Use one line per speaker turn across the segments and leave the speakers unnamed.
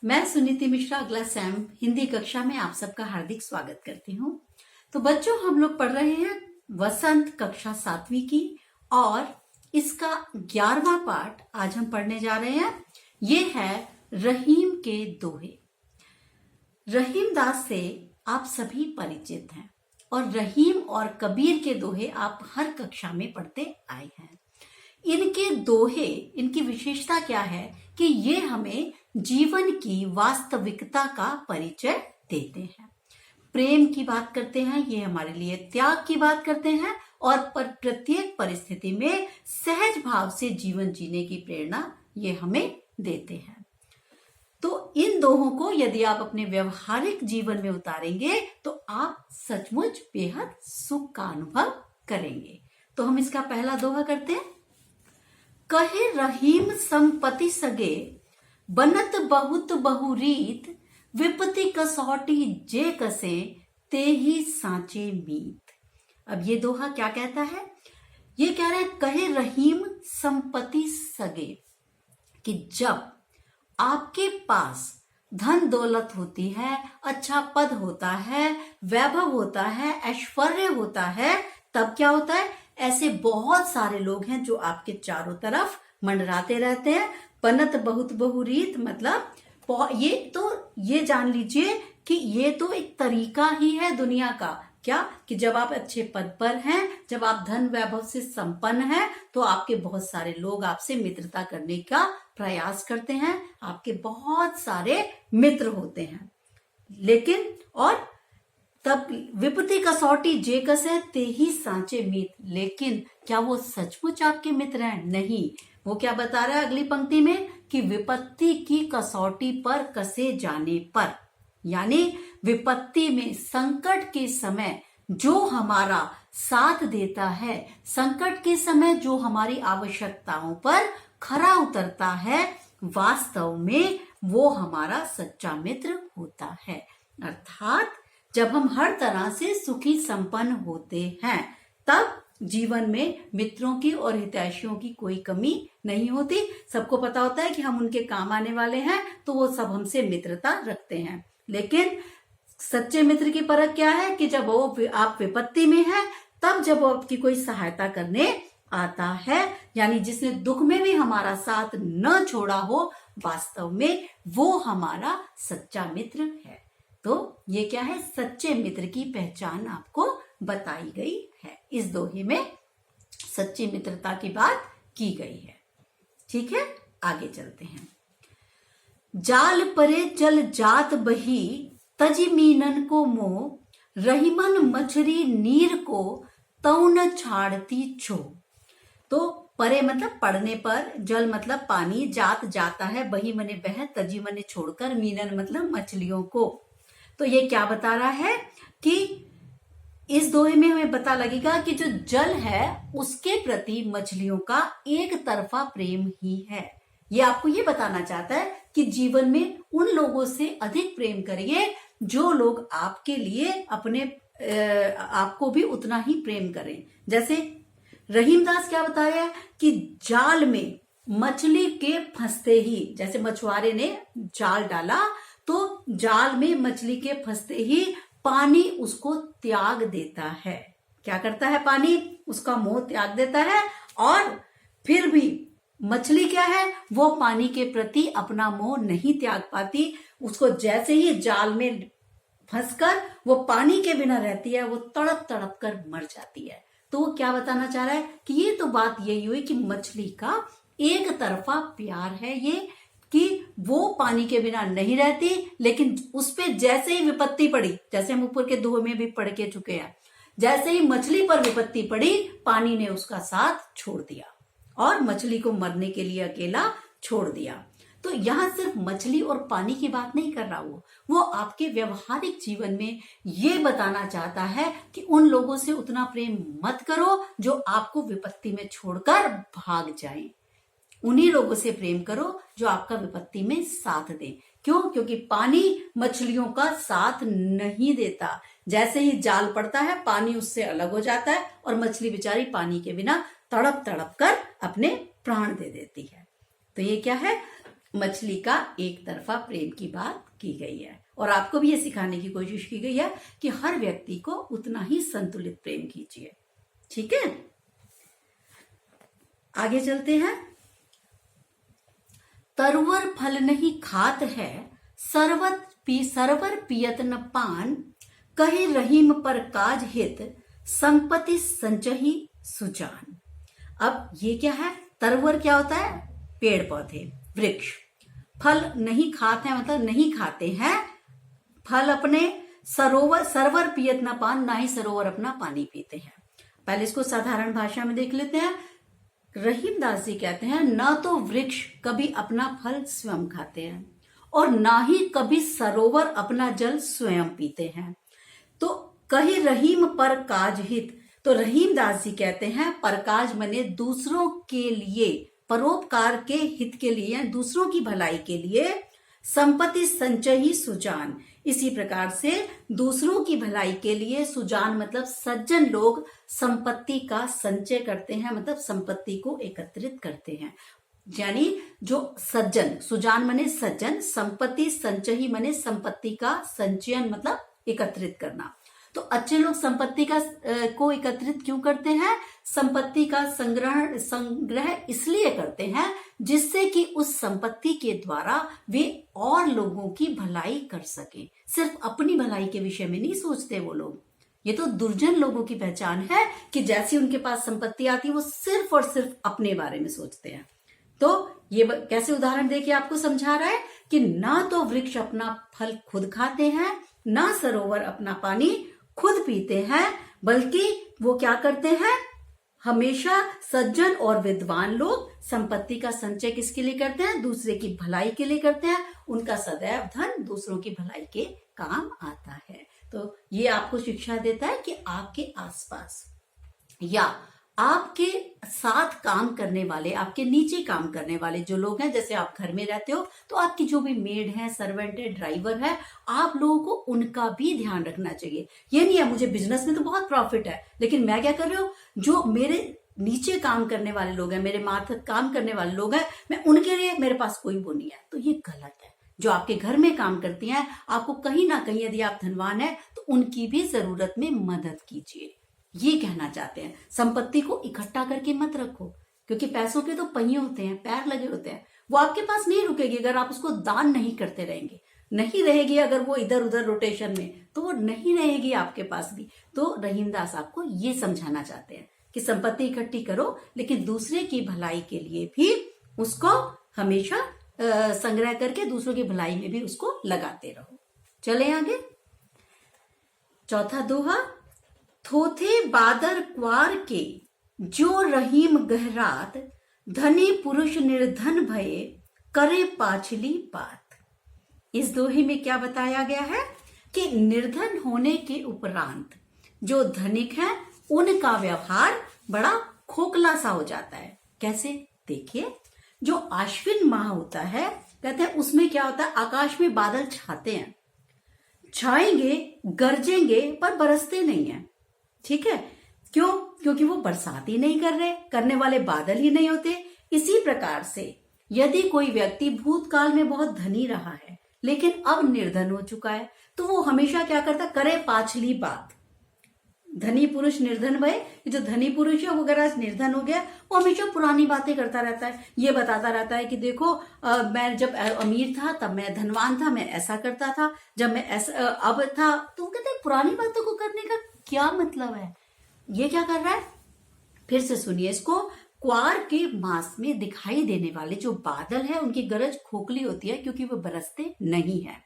मैं सुनीति मिश्रा अगला सैम हिंदी कक्षा में आप सबका हार्दिक स्वागत करती हूँ। तो बच्चों, हम लोग पढ़ रहे हैं वसंत कक्षा 7वीं की और इसका 11वां पाठ आज हम पढ़ने जा रहे हैं। ये है रहीम के दोहे। रहीम दास से आप सभी परिचित हैं और रहीम और कबीर के दोहे आप हर कक्षा में पढ़ते आए हैं। इनके दोहे, इनकी विशेषता क्या है कि ये हमें जीवन की वास्तविकता का परिचय देते हैं। प्रेम की बात करते हैं, ये हमारे लिए त्याग की बात करते हैं और प्रत्येक परिस्थिति में सहज भाव से जीवन जीने की प्रेरणा ये हमें देते हैं। तो इन दोहों को यदि आप अपने व्यवहारिक जीवन में उतारेंगे तो आप सचमुच बेहद सुख का अनुभव करेंगे। तो हम इसका पहला दोहा करते हैं। कहे रहीम संपत्ति सगे, बनत बहुत बहुरीत, विपत्ति कसौटी जे कसे, ते ही सांचे मीत। अब ये दोहा क्या कहता है? ये कह रहे हैं कहे रहीम संपत्ति सगे, कि जब आपके पास धन दौलत होती है, अच्छा पद होता है, वैभव होता है, ऐश्वर्य होता है, तब क्या होता है? ऐसे बहुत सारे लोग हैं जो आपके चारों तरफ मंडराते रहते हैं। बनत बहुत बहुरीत मतलब ये जान लीजिए कि ये तो एक तरीका ही है दुनिया का। क्या कि जब आप अच्छे पद पर हैं, जब आप धन वैभव से संपन्न हैं, तो आपके बहुत सारे लोग आपसे मित्रता करने का प्रयास करते हैं, आपके बहुत सारे मित्र होते हैं। लेकिन और तब विपत्ति कसौटी जे कसे, ते ही सांचे मीत। लेकिन क्या वो सचमुच आपके मित्र हैं? नहीं। वो क्या बता रहा है अगली पंक्ति में कि विपत्ति की कसौटी पर कसे जाने पर, यानी विपत्ति में, संकट के समय जो हमारा साथ देता है, संकट के समय जो हमारी आवश्यकताओं पर खरा उतरता है, वास्तव में वो हमारा सच्चा मित्र होता है। अर्थात जब हम हर तरह से सुखी संपन्न होते हैं, तब जीवन में मित्रों की और हितैषियों की कोई कमी नहीं होती। सबको पता होता है कि हम उनके काम आने वाले हैं, तो वो सब हमसे मित्रता रखते हैं। लेकिन सच्चे मित्र की परख क्या है कि जब आप विपत्ति में हैं, तब जब वो आपकी कोई सहायता करने आता है, यानी जिसने दुख में भी हमारा साथ न छोड़ा हो, वास्तव में वो हमारा सच्चा मित्र है। तो ये क्या है? सच्चे मित्र की पहचान आपको बताई गई है। इस दोहे में सच्ची मित्रता की बात की गई है। ठीक है, आगे चलते हैं। जाल परे जल जात बही, तजी मीनन को मोह, रहीमन मछरी नीर को, तौन छाड़ती छो। तो परे मतलब पड़ने पर, जल मतलब पानी, जात जाता है, बही मने बह, तजी मने छोड़कर, मीनन मतलब मछलियों को। तो ये क्या बता रहा है कि इस दोहे में हमें पता लगेगा कि जो जल है उसके प्रति मछलियों का एक तरफा प्रेम ही है। ये आपको ये बताना चाहता है कि जीवन में उन लोगों से अधिक प्रेम करिए जो लोग आपके लिए आपको भी उतना ही प्रेम करें। जैसे रहीमदास क्या बताया कि जाल में मछली के फंसते ही, जैसे मछुआरे ने जाल डाला तो जाल में मछली के फंसते ही पानी उसको त्याग देता है। क्या करता है? पानी उसका मोह त्याग देता है। और फिर भी मछली क्या है? वो पानी के प्रति अपना मोह नहीं त्याग पाती। उसको जैसे ही जाल में फंसकर वो पानी के बिना रहती है, वो तड़प तड़प कर मर जाती है। तो वो क्या बताना चाह रहा है कि ये तो बात यही हुई कि मछली का एक तरफा प्यार है ये, कि वो पानी के बिना नहीं रहती, लेकिन उस पे जैसे ही विपत्ति पड़ी, जैसे हम ऊपर के दोहे में भी पढ़ के चुके हैं, जैसे ही मछली पर विपत्ति पड़ी, पानी ने उसका साथ छोड़ दिया और मछली को मरने के लिए अकेला छोड़ दिया। तो यहां सिर्फ मछली और पानी की बात नहीं कर रहा, वो आपके व्यवहारिक जीवन में ये बताना चाहता है कि उन लोगों से उतना प्रेम मत करो जो आपको विपत्ति में छोड़कर भाग जाएं। उन्हीं लोगों से प्रेम करो जो आपका विपत्ति में साथ दें। क्यों? क्योंकि पानी मछलियों का साथ नहीं देता। जैसे ही जाल पड़ता है, पानी उससे अलग हो जाता है और मछली बेचारी पानी के बिना तड़प तड़प कर अपने प्राण दे देती है। तो ये क्या है? मछली का एक तरफा प्रेम की बात की गई है। और आपको भी ये सिखाने की कोशिश की गई है कि हर व्यक्ति को उतना ही संतुलित प्रेम कीजिए। ठीक है, आगे चलते हैं। तरवर फल नहीं खात है, सरवर पियत न पान, कहे रहीम पर काज हित, संपत्ति संचही सुजान। अब ये क्या है? तरवर क्या होता है? पेड़ पौधे, वृक्ष। फल नहीं खाते हैं मतलब नहीं खाते हैं फल अपने, सरवर पियत न पान, ना ही सरोवर अपना पानी पीते हैं। पहले इसको साधारण भाषा में देख लेते हैं। रहीमदास जी कहते हैं, ना तो वृक्ष कभी अपना फल स्वयं खाते हैं और ना ही कभी सरोवर अपना जल स्वयं पीते हैं। तो कही रहीम पर काज हित, तो रहीमदास जी कहते हैं परकाज मने दूसरों के लिए, परोपकार के हित के लिए, दूसरों की भलाई के लिए, संपत्ति संचयी सुजान, इसी प्रकार से दूसरों की भलाई के लिए, सुजान मतलब सज्जन लोग संपत्ति का संचय करते हैं, मतलब संपत्ति को एकत्रित करते हैं। यानी जो सज्जन, सुजान मने सज्जन, संपत्ति संचयी मने संपत्ति का संचयन मतलब एकत्रित करना। तो अच्छे लोग संपत्ति का को एकत्रित क्यों करते हैं? संपत्ति का संग्रह इसलिए करते हैं जिससे कि उस संपत्ति के द्वारा वे और लोगों की भलाई कर सके। सिर्फ अपनी भलाई के विषय में नहीं सोचते वो लोग। ये तो दुर्जन लोगों की पहचान है कि जैसी उनके पास संपत्ति आती है वो सिर्फ और सिर्फ अपने बारे में सोचते हैं। तो ये कैसे उदाहरण देके आपको समझा रहा है कि ना तो वृक्ष अपना फल खुद खाते हैं, ना सरोवर अपना पानी खुद पीते हैं, बल्कि वो क्या करते हैं? हमेशा सज्जन और विद्वान लोग संपत्ति का संचय किसके लिए करते हैं? दूसरे की भलाई के लिए करते हैं। उनका सदैव धन दूसरों की भलाई के काम आता है। तो ये आपको शिक्षा देता है कि आपके आसपास या आपके साथ काम करने वाले, आपके नीचे काम करने वाले जो लोग हैं, जैसे आप घर में रहते हो तो आपकी जो भी मेड है, सर्वेंट है, ड्राइवर है, आप लोगों को उनका भी ध्यान रखना चाहिए। ये नहीं है मुझे बिजनेस में तो बहुत प्रॉफिट है, लेकिन मैं क्या कर रही हूँ, जो मेरे नीचे काम करने वाले लोग हैं, मेरे मार्फत काम करने वाले लोग हैं, मैं उनके लिए मेरे पास कोई वो नहीं है। तो ये गलत है। जो आपके घर में काम करती हैं, आपको कहीं ना कहीं यदि आप धनवान है तो उनकी भी जरूरत में मदद कीजिए। ये कहना चाहते हैं। संपत्ति को इकट्ठा करके मत रखो, क्योंकि पैसों के तो पहिए होते हैं, पैर लगे होते हैं। वो आपके पास नहीं रुकेगी अगर आप उसको दान नहीं करते रहेंगे। नहीं रहेगी अगर वो इधर उधर रोटेशन में, तो वो नहीं रहेगी आपके पास भी। तो रहीमदास आपको ये समझाना चाहते हैं कि संपत्ति इकट्ठी करो, लेकिन दूसरे की भलाई के लिए भी उसको हमेशा संग्रह करके दूसरों की भलाई में भी उसको लगाते रहो। चले आगे। चौथा दोहा। थोथे बादर क्वार के, जो रहीम गहरात, धनी पुरुष निर्धन भये, करे पाछली बात। इस दोहे में क्या बताया गया है कि निर्धन होने के उपरांत जो धनिक है उनका व्यवहार बड़ा खोखला सा हो जाता है। कैसे? देखिए, जो आश्विन माह होता है, कहते हैं उसमें क्या होता है, आकाश में बादल छाते हैं, छाएंगे, गरजेंगे, पर बरसते नहीं है। ठीक है, क्यों? क्योंकि वो बरसात ही नहीं कर रहे, करने वाले बादल ही नहीं होते। इसी प्रकार से यदि कोई व्यक्ति भूतकाल में बहुत धनी रहा है लेकिन अब निर्धन हो चुका है, तो वो हमेशा क्या करता? करे पाछली बात। धनी पुरुष निर्धन भय, जो धनी पुरुष है वो अगर आज निर्धन हो गया, वो हमेशा पुरानी बातें करता रहता है। ये बताता रहता है कि देखो मैं जब अमीर था तब मैं धनवान था, मैं ऐसा करता था, जब मैं ऐसा अब था। तो कहते हैं पुरानी बातों को करने का क्या मतलब है? ये क्या कर रहा है? फिर से सुनिए इसको। क्वार के मास में दिखाई देने वाले जो बादल है उनकी गरज खोखली होती है क्योंकि वो बरसते नहीं है।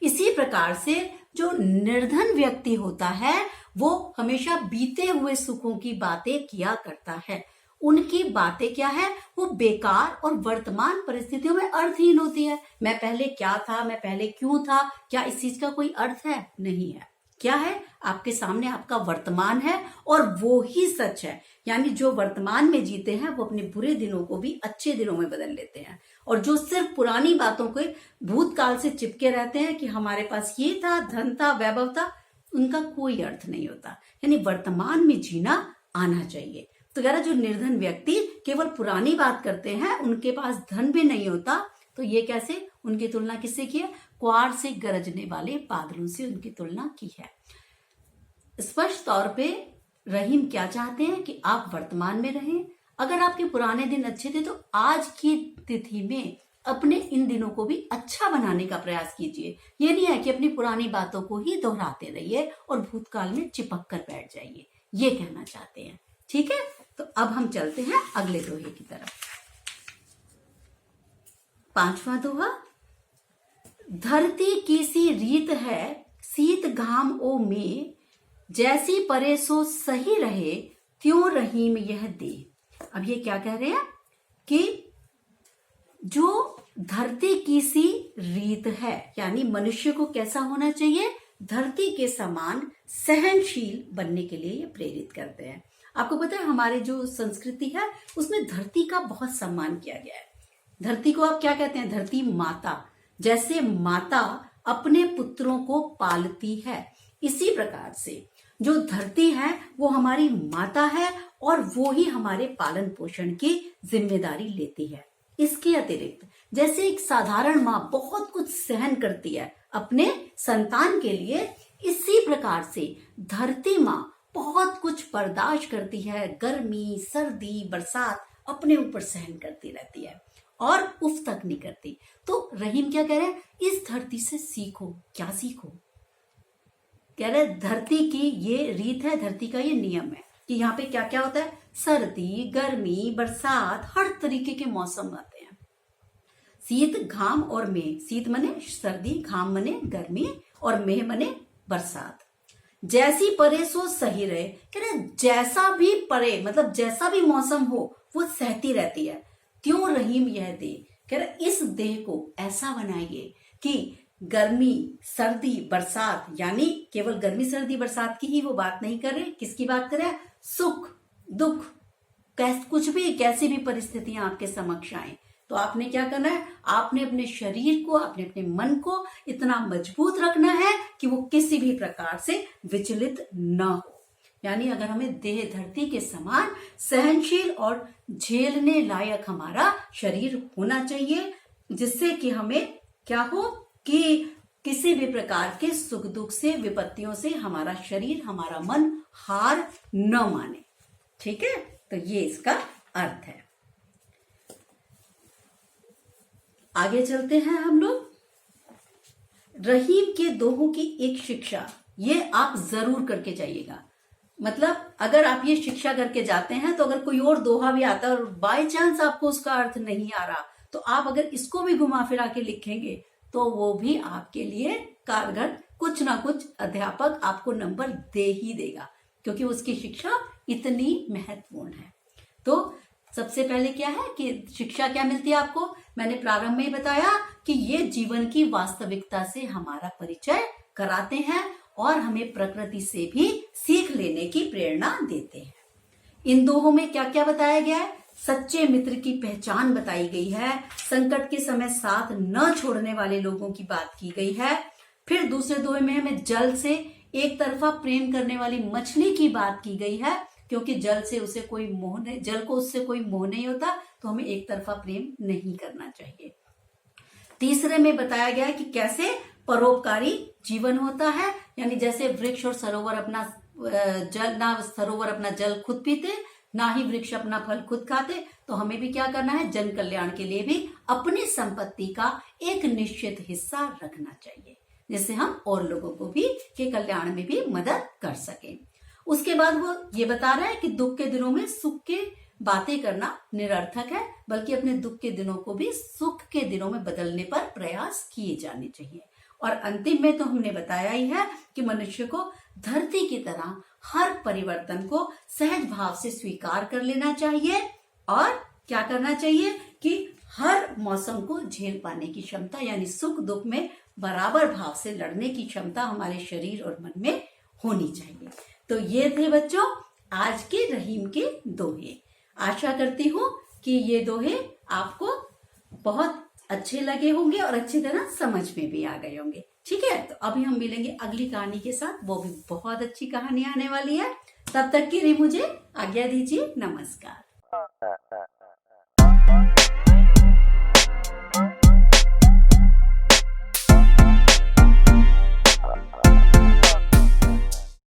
इसी प्रकार से जो निर्धन व्यक्ति होता है वो हमेशा बीते हुए सुखों की बातें किया करता है। उनकी बातें क्या है? वो बेकार और वर्तमान परिस्थितियों में अर्थहीन होती है। मैं पहले क्या था, मैं पहले क्यों था, क्या इस चीज का कोई अर्थ है? नहीं है। क्या है? आपके सामने आपका वर्तमान है और वो ही सच है। यानी जो वर्तमान में जीते हैं वो अपने बुरे दिनों को भी अच्छे दिनों में बदल लेते हैं, और जो सिर्फ पुरानी बातों के भूतकाल से चिपके रहते हैं कि हमारे पास ये था, धन था, वैभव था, उनका कोई अर्थ नहीं होता। यानी वर्तमान में जीना आना चाहिए। तो यार जो निर्धन व्यक्ति केवल पुरानी बात करते हैं, उनके पास धन भी नहीं होता, तो तो ये कैसे, उनकी तुलना किससे की है? क्वार से गरजने वाले बादलों से उनकी तुलना की है। स्पष्ट तौर पे रहीम क्या चाहते हैं कि आप वर्तमान में रहें। अगर आपके पुराने दिन अच्छे थे तो आज की तिथि में अपने इन दिनों को भी अच्छा बनाने का प्रयास कीजिए। ये नहीं है कि अपनी पुरानी बातों को ही दोहराते रहिए और भूतकाल में चिपक कर बैठ जाइए, ये कहना चाहते हैं। ठीक है, तो अब हम चलते हैं अगले दोहे की तरफ। 5वां दोहा, धरती की सी रीत है शीत घाम ओ में, जैसी परे सो सही रहे त्यों रहीम यह दे। अब ये क्या कह रहे हैं कि जो धरती की सी रीत है, यानी मनुष्य को कैसा होना चाहिए, धरती के समान सहनशील बनने के लिए ये प्रेरित करते हैं। आपको पता है हमारे जो संस्कृति है उसमें धरती का बहुत सम्मान किया गया है। धरती को आप क्या कहते हैं? धरती माता। जैसे माता अपने पुत्रों को पालती है, इसी प्रकार से जो धरती है वो हमारी माता है और वो ही हमारे पालन पोषण की जिम्मेदारी लेती है। इसके अतिरिक्त जैसे एक साधारण माँ बहुत कुछ सहन करती है अपने संतान के लिए, इसी प्रकार से धरती माँ बहुत कुछ बर्दाश्त करती है, गर्मी, सर्दी, बरसात अपने ऊपर सहन करती रहती है और उफ तक नहीं करती। तो रहीम क्या कह रहे हैं? इस धरती से सीखो। क्या सीखो? कह रहे धरती की ये रीत है, धरती का ये नियम है कि यहाँ पे क्या क्या होता है, सर्दी, गर्मी, बरसात, हर तरीके के मौसम आते हैं। शीत, घाम और मेह। शीत मने सर्दी, घाम मने गर्मी और मेह मने बरसात। जैसी परे सो सही रहे, कह रहे जैसा भी परे मतलब जैसा भी मौसम हो वो सहती रहती है। त्यों रहीम यह दे, कह रहे इस देह को ऐसा बनाइए कि गर्मी, सर्दी, बरसात, यानी केवल गर्मी, सर्दी, बरसात की ही वो बात नहीं कर रहे, किसकी बात कर रहे हैं? सुख, दुख, कुछ भी कैसी भी परिस्थितियां आपके समक्ष आए तो आपने क्या करना है? आपने अपने शरीर को, आपने अपने मन को इतना मजबूत रखना है कि वो किसी भी प्रकार से विचलित न हो। यानी अगर हमें देह धरती के समान सहनशील और झेलने लायक हमारा शरीर होना चाहिए, जिससे कि हमें क्या हो कि किसी भी प्रकार के सुख दुख से, विपत्तियों से हमारा शरीर, हमारा मन हार न माने। ठीक है, तो ये इसका अर्थ है। आगे चलते हैं हम लोग। रहीम के दोहों की एक शिक्षा, ये आप जरूर करके जाइएगा। मतलब अगर आप ये शिक्षा करके जाते हैं तो अगर कोई और दोहा भी आता है और बाय चांस आपको उसका अर्थ नहीं आ रहा, तो आप अगर इसको भी घुमा फिरा के लिखेंगे तो वो भी आपके लिए कारगर, कुछ ना कुछ अध्यापक आपको नंबर दे ही देगा, क्योंकि उसकी शिक्षा इतनी महत्वपूर्ण है। तो सबसे पहले क्या है कि शिक्षा क्या मिलती है आपको? मैंने प्रारंभ में ही बताया कि ये जीवन की वास्तविकता से हमारा परिचय कराते हैं और हमें प्रकृति से भी सीख लेने की प्रेरणा देते हैं। इन दोहों में क्या क्या बताया गया है? सच्चे मित्र की पहचान बताई गई है, संकट के समय साथ न छोड़ने वाले लोगों की बात की गई है। फिर दूसरे दोहे में हमें जल से एक तरफा प्रेम करने वाली मछली की बात की गई है, क्योंकि जल से उसे कोई मोह नहीं, जल को उससे कोई मोह नहीं होता, तो हमें एक तरफा प्रेम नहीं करना चाहिए। तीसरे में बताया गया है कि कैसे परोपकारी जीवन होता है, यानी जैसे वृक्ष और सरोवर अपना जल, ना सरोवर अपना जल खुद पीते, ना ही वृक्ष अपना फल खुद खाते, तो हमें भी क्या करना है? जन कल्याण के लिए भी अपनी संपत्ति का एक निश्चित हिस्सा रखना चाहिए, जिससे हम और लोगों को भी के कल्याण में भी मदद कर सकें। उसके बाद वो ये बता रहा है कि दुख के दिनों में सुख के बातें करना निरर्थक है, बल्कि अपने दुख के दिनों को भी सुख के दिनों में बदलने पर प्रयास किए जाने चाहिए। और अंतिम में तो हमने बताया ही है कि मनुष्य को धरती की तरह हर परिवर्तन को सहज भाव से स्वीकार कर लेना चाहिए और क्या करना चाहिए कि हर मौसम को झेल पाने की क्षमता, यानी सुख दुख में बराबर भाव से लड़ने की क्षमता हमारे शरीर और मन में होनी चाहिए। तो ये थे बच्चों आज के रहीम के दोहे। आशा करती हूँ कि ये दोहे आपको बहुत अच्छे लगे होंगे और अच्छी तरह समझ में भी आ गए होंगे। ठीक है, तो अभी हम मिलेंगे अगली कहानी के साथ, वो भी बहुत अच्छी कहानी आने वाली है। तब तक के लिए मुझे आज्ञा दीजिए। नमस्कार।